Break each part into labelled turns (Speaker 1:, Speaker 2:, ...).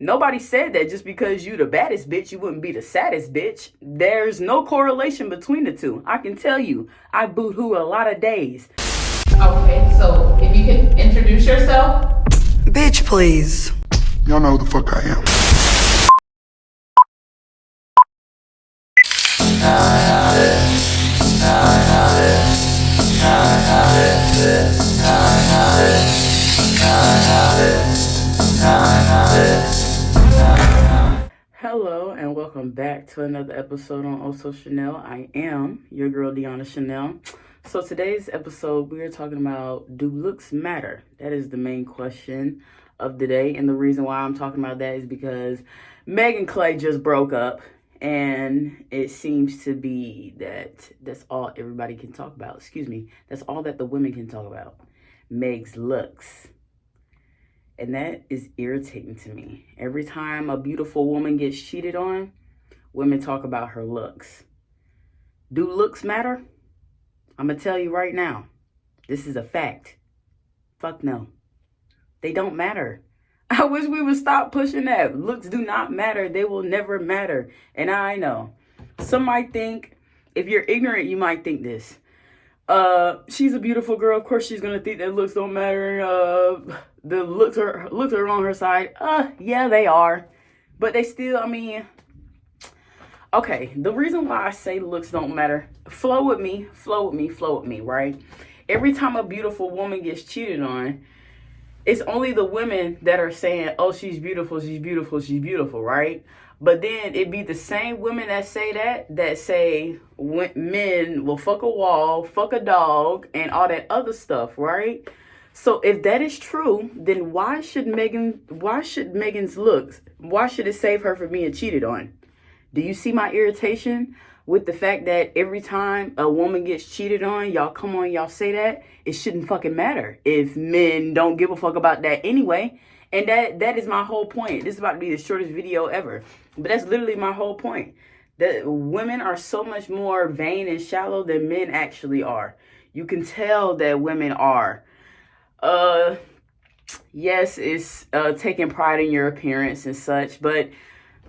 Speaker 1: Nobody said that just because you the baddest bitch, you wouldn't be the saddest bitch. There's no correlation between the two. I can tell you, I boo-hoo a lot of days.
Speaker 2: Okay, so if you can introduce yourself.
Speaker 3: Bitch, please.
Speaker 4: Y'all know who the fuck I am.
Speaker 1: Hello and welcome back to another episode on OhSoCallin. I am your girl Deanna Chanel. So today's episode we are talking about, do looks matter? That is the main question of the day, and the reason why I'm talking about that is because Meg and Klay just broke up, and it seems to be that that's all everybody can talk about. That's all that the women can talk about. Meg's looks. And that is irritating to me. Every time a beautiful woman gets cheated on, women talk about her looks. Do looks matter? I'm going to tell you right now. This is a fact. Fuck no. They don't matter. I wish we would stop pushing that. Looks do not matter. They will never matter. And I know. Some might think, if you're ignorant, you might think this. She's a beautiful girl. Of course she's gonna think that looks don't matter. The looks are on her side. Yeah, they are. But they still, okay, the reason why I say looks don't matter, flow with me, right? Every time a beautiful woman gets cheated on, it's only the women that are saying, oh, she's beautiful, right? But then it be the same women that say that say men will fuck a wall, fuck a dog, and all that other stuff, right? So if that is true, then why should Megan's looks, why should it save her from being cheated on? Do you see my irritation with the fact that every time a woman gets cheated on, y'all say that? It shouldn't fucking matter if men don't give a fuck about that anyway. And that is my whole point. This is about to be the shortest video ever. But that's literally my whole point. That women are so much more vain and shallow than men actually are. You can tell that women are. Yes, it's taking pride in your appearance and such, but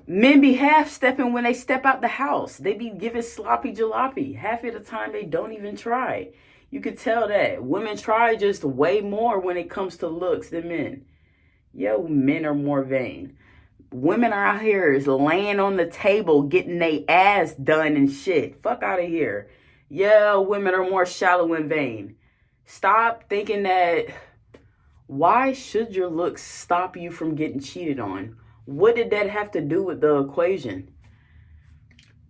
Speaker 1: men be half-stepping when they step out the house. They be giving sloppy jalopy. Half of the time, they don't even try. You can tell that. Women try just way more when it comes to looks than men. Yo, men are more vain. Women are out here is laying on the table, getting their ass done and shit. Fuck out of here. Yeah, women are more shallow and vain. Stop thinking that. Why should your looks stop you from getting cheated on? What did that have to do with the equation?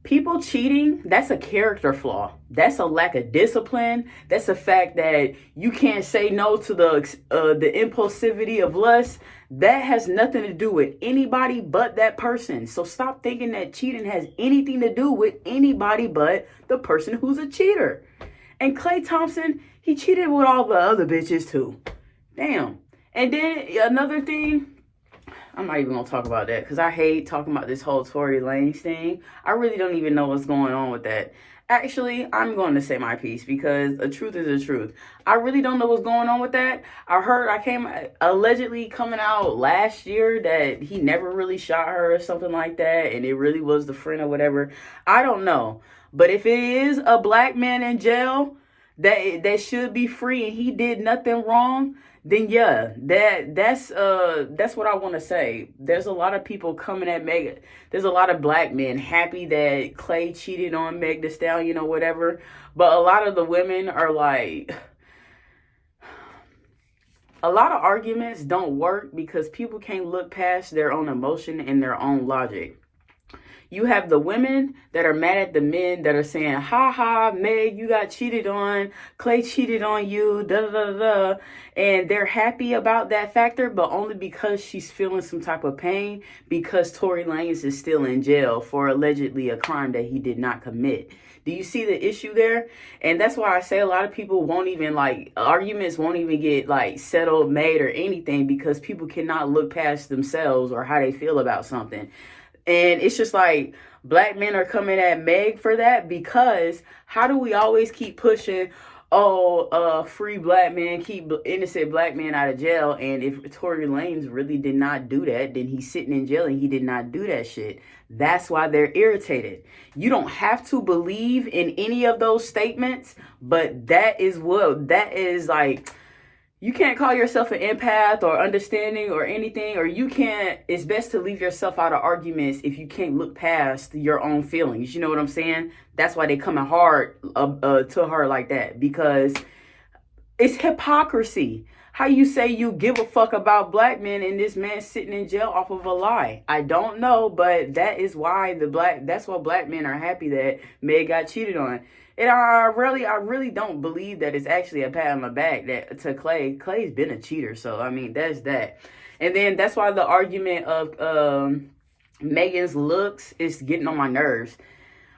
Speaker 1: People cheating, that's a character flaw. That's a lack of discipline. That's a fact that you can't say no to the impulsivity of lust. That has nothing to do with anybody but that person. So stop thinking that cheating has anything to do with anybody but the person who's a cheater. And KlayThompson, he cheated with all the other bitches too. Damn. And then another thing, I'm not even going to talk about that because I hate talking about this whole Tory Lanez thing. I really don't even know what's going on with that. Actually, I'm going to say my piece because the truth is the truth. I really don't know what's going on with that. I came allegedly coming out last year that he never really shot her or something like that, and it really was the friend or whatever. I don't know. But if it is a black man in jail that should be free and he did nothing wrong, then yeah, that's what I want to say. There's a lot of people coming at Meg. There's a lot of black men happy that Klay cheated on MeganTheeStallion or whatever. But a lot of the women are like, a lot of arguments don't work because people can't look past their own emotion and their own logic. You have the women that are mad at the men that are saying, ha ha, Meg, you got cheated on. Klay cheated on you, da da da da. And they're happy about that factor, but only because she's feeling some type of pain because Tory Lanez is still in jail for allegedly a crime that he did not commit. Do you see the issue there? And that's why I say a lot of people won't even arguments won't even get settled, made or anything because people cannot look past themselves or how they feel about something. And it's just like black men are coming at Meg for that because how do we always keep pushing, free black men, keep innocent black men out of jail. And if Tory Lanez really did not do that, then he's sitting in jail and he did not do that shit. That's why they're irritated. You don't have to believe in any of those statements, but that is like, you can't call yourself an empath or understanding or anything, or you can't, it's best to leave yourself out of arguments if you can't look past your own feelings. You know what I'm saying? That's why they coming hard to her like that, because it's hypocrisy. How you say you give a fuck about black men and this man sitting in jail off of a lie? I don't know, but that is why that's why black men are happy that Meg got cheated on. And I really don't believe that it's actually a pat on the back that to Klay. Klay's been a cheater, so I mean that's that. And then that's why the argument of Megan's looks is getting on my nerves.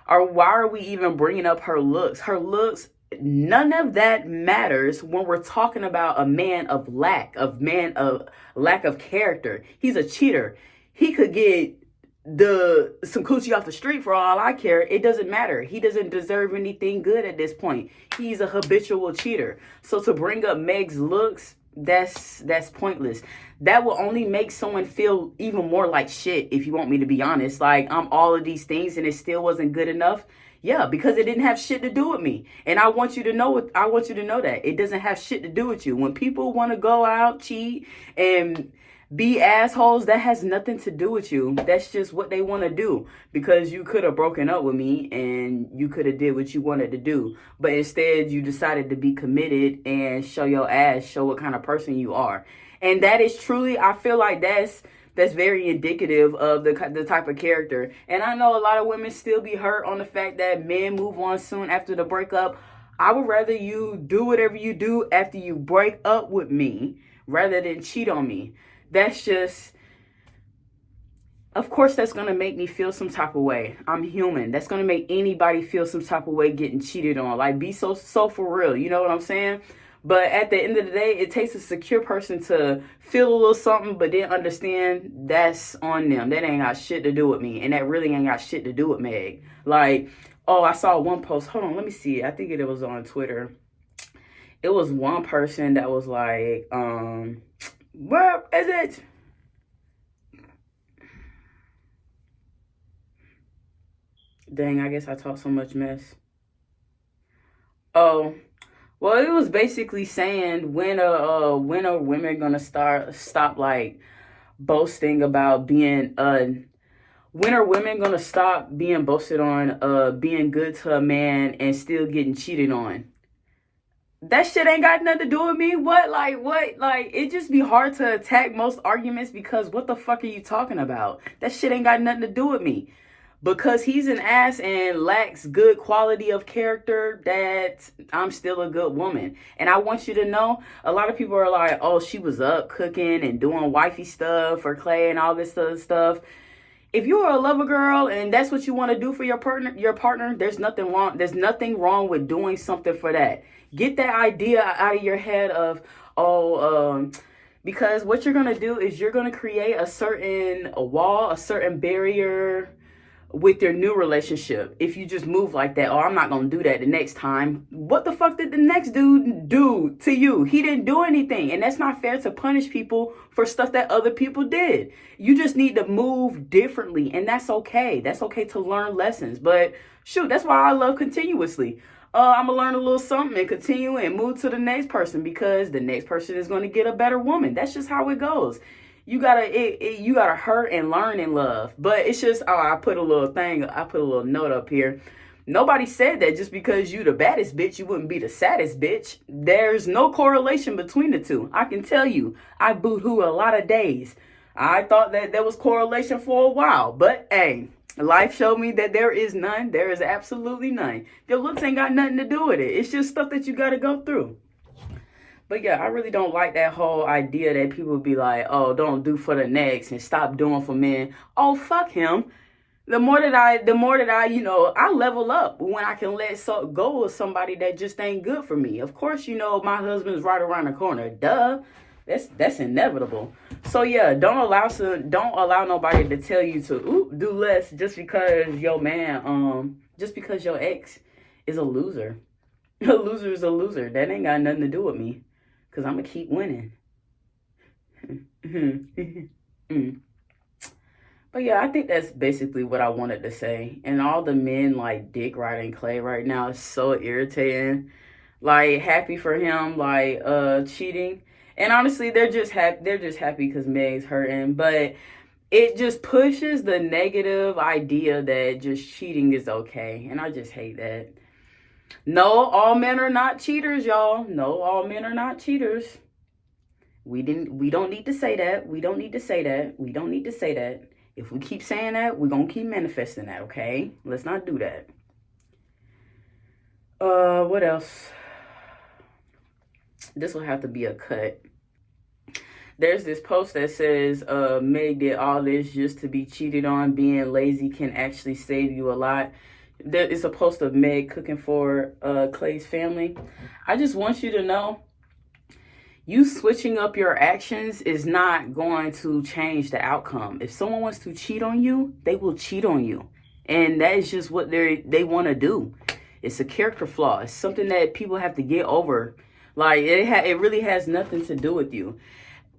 Speaker 1: Or why are we even bringing up her looks? Her looks, none of that matters when we're talking about a man of lack of character. He's a cheater. He could get some coochie off the street for all I care. It doesn't matter. He doesn't deserve anything good at this point. He's a habitual cheater. So to bring up Meg's looks, that's pointless. That will only make someone feel even more like shit, if you want me to be honest. Like, I'm all of these things and it still wasn't good enough. Yeah, because it didn't have shit to do with me. And I want you to know that it doesn't have shit to do with you. When people want to go out, cheat, and be assholes, that has nothing to do with you. That's just what they want to do, because you could have broken up with me and you could have did what you wanted to do, but instead you decided to be committed and show your ass, show what kind of person you are. And that is truly, I feel like that's very indicative of the type of character. And I know a lot of women still be hurt on the fact that men move on soon after the breakup. I would rather you do whatever you do after you break up with me rather than cheat on me. That's just, of course, that's going to make me feel some type of way. I'm human. That's going to make anybody feel some type of way getting cheated on. Like, be so for real. You know what I'm saying? But at the end of the day, it takes a secure person to feel a little something, but then understand that's on them. That ain't got shit to do with me. And that really ain't got shit to do with Meg. Like, oh, I saw one post. Hold on, let me see. I think it was on Twitter. It was one person that was like, where is it? Dang, I guess I talk so much mess. Oh, well, it was basically saying when are women gonna stop like boasting about being when are women gonna stop being boasted on being good to a man and still getting cheated on? That shit ain't got nothing to do with me. What? It just be hard to attack most arguments because what the fuck are you talking about? That shit ain't got nothing to do with me. Because he's an ass and lacks good quality of character, that I'm still a good woman. And I want you to know, a lot of people are like, oh, she was up cooking and doing wifey stuff for Klay and all this other stuff. If you're a lover girl and that's what you want to do for your partner, there's nothing wrong. There's nothing wrong with doing something for that. Get that idea out of your head of, because what you're going to do is you're going to create a certain wall, a certain barrier with your new relationship. If you just move like that, oh, I'm not going to do that the next time. What the fuck did the next dude do to you? He didn't do anything. And that's not fair to punish people for stuff that other people did. You just need to move differently. And that's okay. That's okay to learn lessons. But shoot, that's why I love continuously. I'm going to learn a little something and continue and move to the next person, because the next person is going to get a better woman. That's just how it goes. You gotta hurt and learn and love. But it's just, I put a little note up here. Nobody said that just because you the baddest bitch, you wouldn't be the saddest bitch. There's no correlation between the two. I can tell you, I boo-hoo a lot of days. I thought that there was correlation for a while, but hey, life showed me that there is none. There is absolutely none. Your looks ain't got nothing to do with it. It's just stuff that you gotta go through. But yeah, I really don't like that whole idea that people be like, oh, don't do for the next and stop doing for men. Oh, fuck him. The more that I, I level up when I can let go of somebody that just ain't good for me. Of course, my husband's right around the corner. Duh. That's inevitable. So yeah, don't allow nobody to tell you to do less just because your man, just because your ex is a loser. A loser is a loser. That ain't got nothing to do with me. Because I'm going to keep winning. But yeah, I think that's basically what I wanted to say. And all the men like dick riding Klay right now is so irritating. Like, happy for him, like cheating. And honestly, they're just happy because Meg's hurting. But it just pushes the negative idea that just cheating is okay. And I just hate that. No, all men are not cheaters, y'all. No, all men are not cheaters. We don't need to say that. We don't need to say that. We don't need to say that. If we keep saying that, we're going to keep manifesting that, okay? Let's not do that. What else? This will have to be a cut. There's this post that says, Meg did all this just to be cheated on. Being lazy can actually save you a lot. There is a post of Meg cooking for Klay's family. I just want you to know, you switching up your actions is not going to change the outcome. If someone wants to cheat on you, they will cheat on you. And that is just what they want to do. It's a character flaw. It's something that people have to get over. Like, it really has nothing to do with you.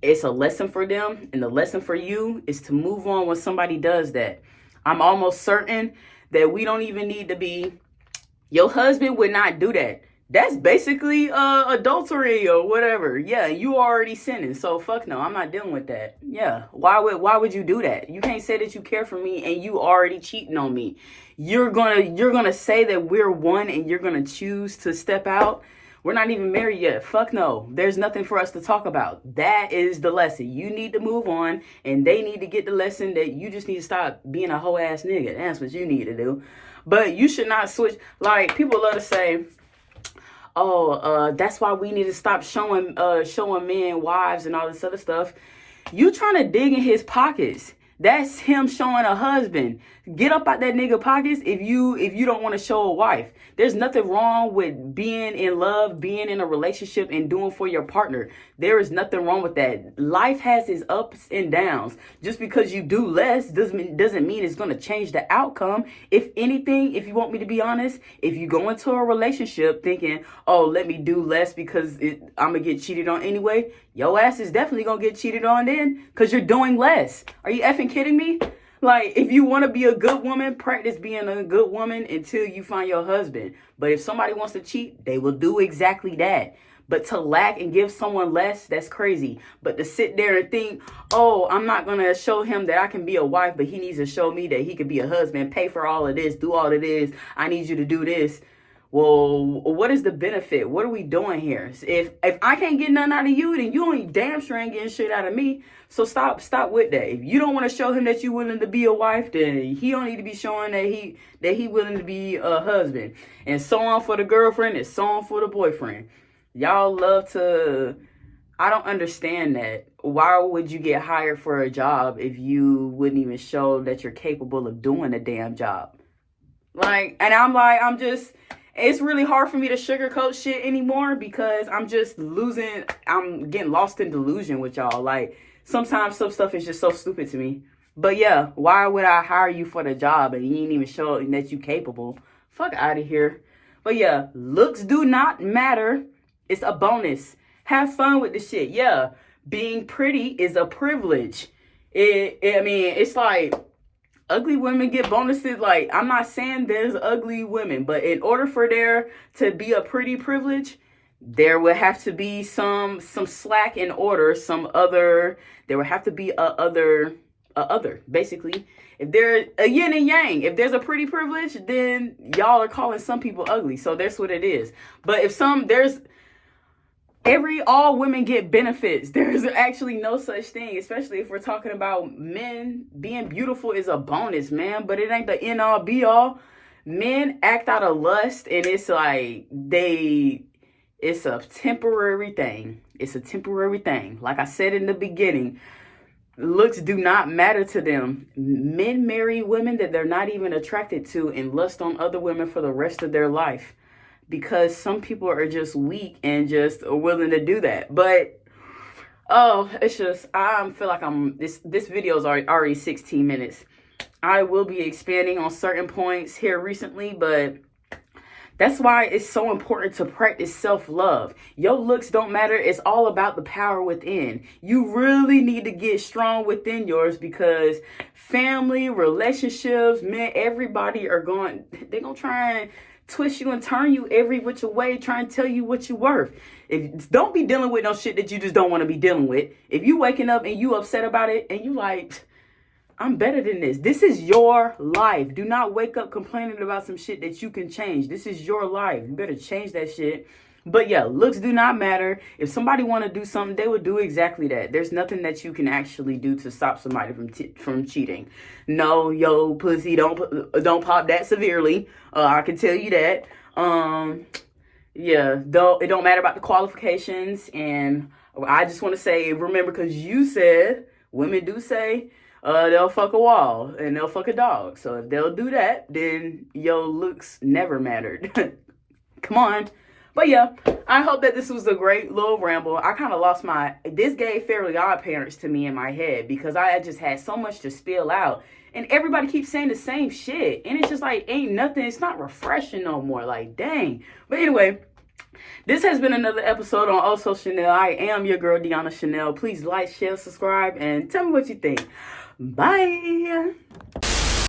Speaker 1: It's a lesson for them, and the lesson for you is to move on when somebody does that. I'm almost certain that we don't even need to be, your husband would not do that. That's basically adultery or whatever. Yeah, you already sinning, so fuck no, I'm not dealing with that. Yeah, why would you do that? You can't say that you care for me and you already cheating on me. You're gonna say that we're one and you're gonna choose to step out. We're not even married yet. Fuck no. There's nothing for us to talk about. That is the lesson. You need to move on, and they need to get the lesson that you just need to stop being a hoe ass nigga. That's what you need to do. But you should not switch. Like, people love to say, oh, that's why we need to stop showing men wives and all this other stuff. You trying to dig in his pockets. That's him showing a husband. Get up out that nigga pockets if you don't want to show a wife. There's nothing wrong with being in love, being in a relationship, and doing for your partner. There is nothing wrong with that. Life has its ups and downs. Just because you do less doesn't mean it's going to change the outcome. If anything, if you want me to be honest, if you go into a relationship thinking, oh, let me do less because I'm going to get cheated on anyway, your ass is definitely going to get cheated on then because you're doing less. Are you effing kidding me? Like, if you want to be a good woman, practice being a good woman until you find your husband. But if somebody wants to cheat, they will do exactly that. But to lack and give someone less, that's crazy. But to sit there and think, oh, I'm not going to show him that I can be a wife, but he needs to show me that he can be a husband, pay for all of this, do all of this. I need you to do this. Well, what is the benefit? What are we doing here? If I can't get nothing out of you, then you ain't damn sure ain't getting shit out of me. So stop with that. If you don't want to show him that you're willing to be a wife, then he don't need to be showing that he willing to be a husband. And so on for the girlfriend and so on for the boyfriend. Y'all love to, I don't understand that. Why would you get hired for a job if you wouldn't even show that you're capable of doing a damn job? Like, and it's really hard for me to sugarcoat shit anymore because I'm getting lost in delusion with y'all. Like, sometimes some stuff is just so stupid to me. But yeah, why would I hire you for the job and you ain't even show that you capable? Fuck out of here. But yeah, looks do not matter. It's a bonus. Have fun with the shit. Yeah, being pretty is a privilege. It's like, ugly women get bonuses. Like, I'm not saying there's ugly women, but in order for there to be a pretty privilege, there would have to be some slack in order, there would have to be a other, basically. If there's a yin and yang, if there's a pretty privilege, then y'all are calling some people ugly. So that's what it is. But all women get benefits. There's actually no such thing, especially if we're talking about men. Being beautiful is a bonus, man, but it ain't the end all be all. Men act out of lust, and it's like it's a temporary thing. It's a temporary thing. Like I said in the beginning, looks do not matter to them. Men marry women that they're not even attracted to and lust on other women for the rest of their life. Because some people are just weak and just willing to do that. But, it's just, I feel like this video is already 16 minutes. I will be expanding on certain points here recently, but That's why it's so important to practice self-love. Your looks don't matter. It's all about the power within. You really need to get strong within yours, because family, relationships, men, everybody they're going to try and twist you and turn you every which way, try and tell you what you're worth. Don't be dealing with no shit that you just don't want to be dealing with. If you waking up and you upset about it and you like, I'm better than this. This is your life. Do not wake up complaining about some shit that you can change. This is your life. You better change that shit. But yeah, looks do not matter. If somebody want to do something, they would do exactly that. There's nothing that you can actually do to stop somebody from cheating. No, yo, pussy, don't pop that severely. I can tell you that. Yeah, though it don't matter about the qualifications. And I just want to say, remember, because you said, women do say, they'll fuck a wall and they'll fuck a dog. So if they'll do that, then your looks never mattered. Come on. But yeah, I hope that this was a great little ramble. I kind of lost this gave Fairly Odd Parents to me in my head, because I just had so much to spill out. And everybody keeps saying the same shit. And it's just like, ain't nothing. It's not refreshing no more. Like, dang. But anyway, this has been another episode on OhSoCallin. I am your girl, Deanna Chanel. Please like, share, subscribe, and tell me what you think. Bye.